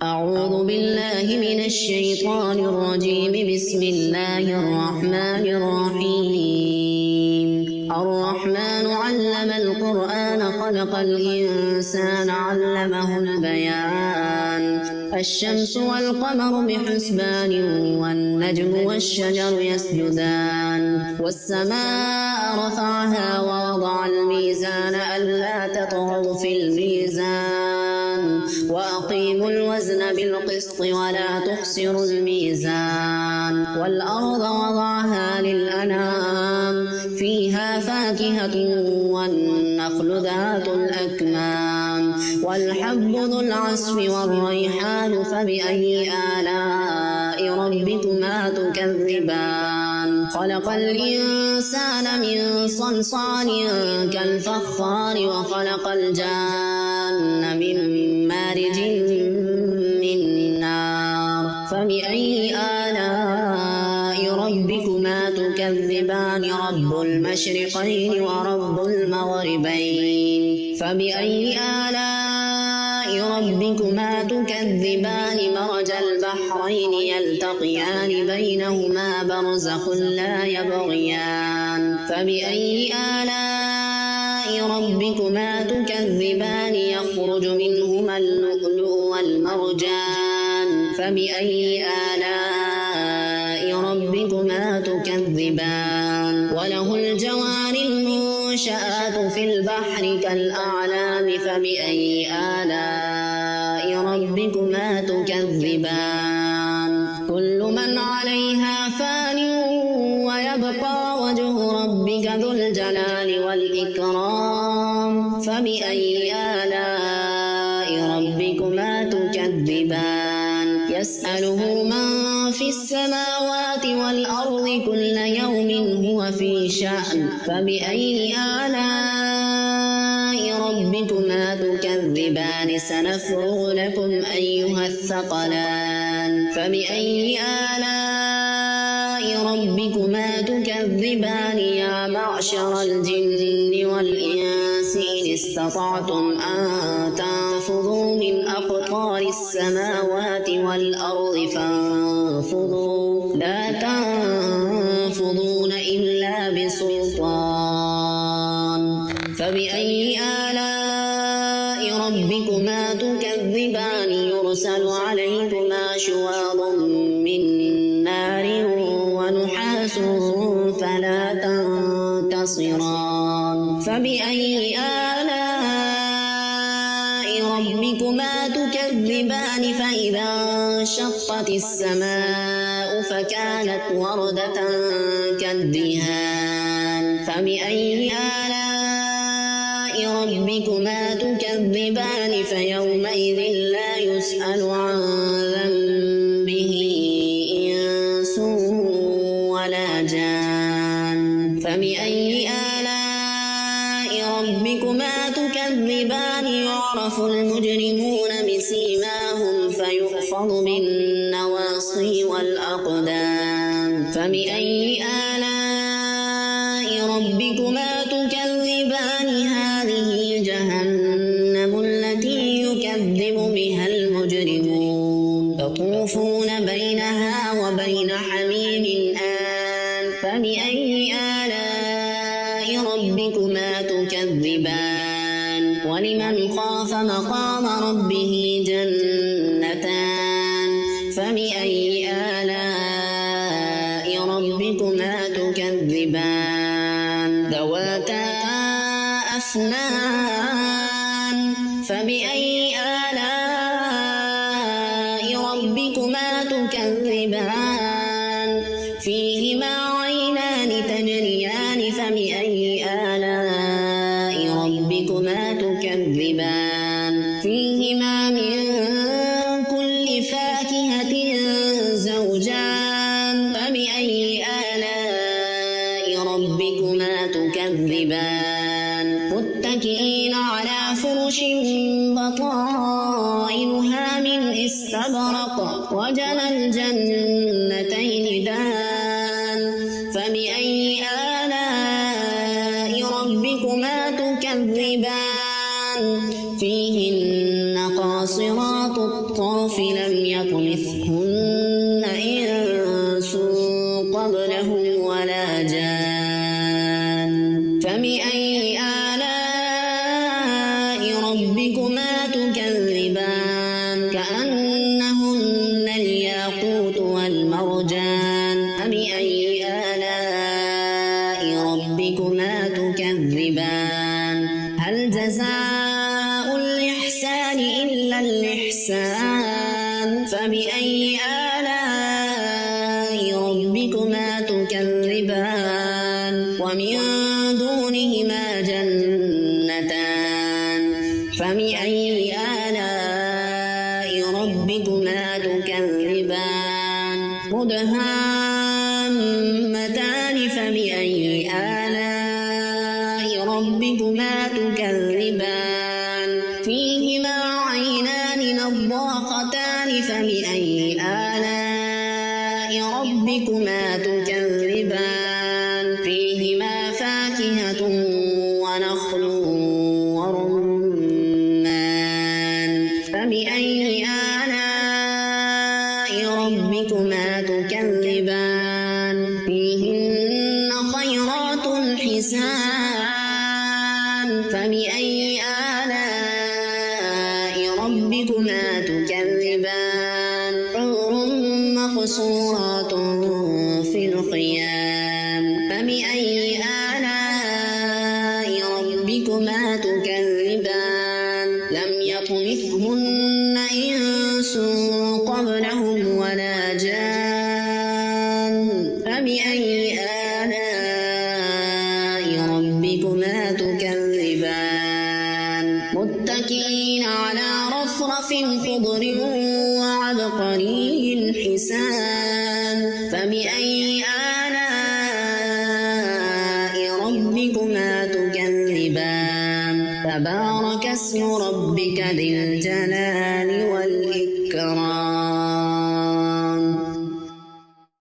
أعوذ بالله من الشيطان الرجيم. بسم الله الرحمن الرحيم. الرحمن علم القرآن خلق الإنسان علمه البيان. الشمس والقمر بحسبان والنجم والشجر يسجدان. والسماء رفعها ووضع الميزان ألا تطغوا في الميزان وأقيموا الوزن بالقسط ولا تخسروا الميزان. والأرض وضعها للأنام فيها فاكهة والنخل ذات الأكمام والحب ذو العصف والريحان. فبأي آلاء ربكما تكذبان؟ خلق الإنسان من صلصال كالفخار وخلق الجان من مارج من نار. فبأي آلاء ربكما تكذبان؟ رب المشرقين ورب المغربين. فبأي آلاء ربكما تكذبان؟ مرج البحرين يلتقيان بينهما برزخ لا يبغيان. فبأي آلاء ربكما تكذبان؟ يخرج منهما اللؤلؤ والمرجان. فبأي آلاء ربكما تكذبان؟ وله الجوار المنشآت في البحر كالأعلام. فبأي آلاء ربكما تكذبان؟ كل من عليها فان ويبقى وجه ربك ذو الجلال والإكرام. فبأي آلاء ربكما تكذبان؟ يسأله من في السماوات والأرض كل يوم هو في شأن. فبأي آلاء ربكما تكذبان؟ سنفرغ لكم أيها الثقلان. فبأي آلاء ربكما تكذبان؟ يا معشر الجن والإنس إن استطعتم أن تنفذوا من أقطار السماوات والأرض فانفذوا لا تنفذون إلا بسلطان. فبأي آلاء ربكما تكذبان؟ يرسل عليكما شواظ من نار ونحاس فلا تنتصران. فبأي آلاء ربكما تكذبان؟ فإذا انشقت السماء فكانت وردة كالدهان. فبأي آلاء ربكما تكذبان؟ فيومئذ لا يسأل عن ذنبه إنس ولا جان. فبأي آلاء ربكما تكذبان؟ يعرف المجرمون بسيماهم فيؤخذ بالنواصي والأقدام. فبأي آلاء ربكما تكذبان؟ هذه جهنم التي يكذب بها المجرمون يطوفون بينها وبين حميم آن. فبأي آلاء ربكما تكذبان؟ ولمن خاف مقام ربه جنتان. فبأي آلاء ربكما تكذبان؟ ذواتا أفنان. فبأي آلاء ربكما تكذبان؟ فيهما عينان تجريان. فبأي آلاء ربكما تكذبان؟ فيهما من كل فاكهة زوجان. فبأي آلاء ربكما تكذبان؟ متكئين على فرش بطائنها من استبرق وجنى الجنتين دان. فبأي آلاء ربكما تكذبان؟ فيهن قاصرات الطرف لم يطمثهن إنس قبلهم ولا جان فبأي آلاء ربكما تكذبان كأنهن الياقوت والمرجان فبأي آلاء ربكما تكذبان هل جزاء الإحسان إلا الإحسان فبأي آلاء ربكما تكذبان ومن دونهما جنتان فبأي آلاء ربكما تكذبان مدهامتان فبأي آلاء ربكما تكذبان فيهما عينان نضاختان فبأي آلاء ربكما تكذبان فيهما فاكهة ونخل ورمان فبأي آلاء ربكما تكذبان فيهن خيرات حسان فبأي آلاء ربكما تكذبان حور مقصورات في الخيام فبأي آلاء ربكما تكذبان لم يطمثهن إنس قبلهم ولا جان فبأي آلاء ربكما تكذبان متكئين على رفرف خضر وعبقري حسان فبأي آلاء ربكما تكذبان تبارك اسم ربك ذي الجلال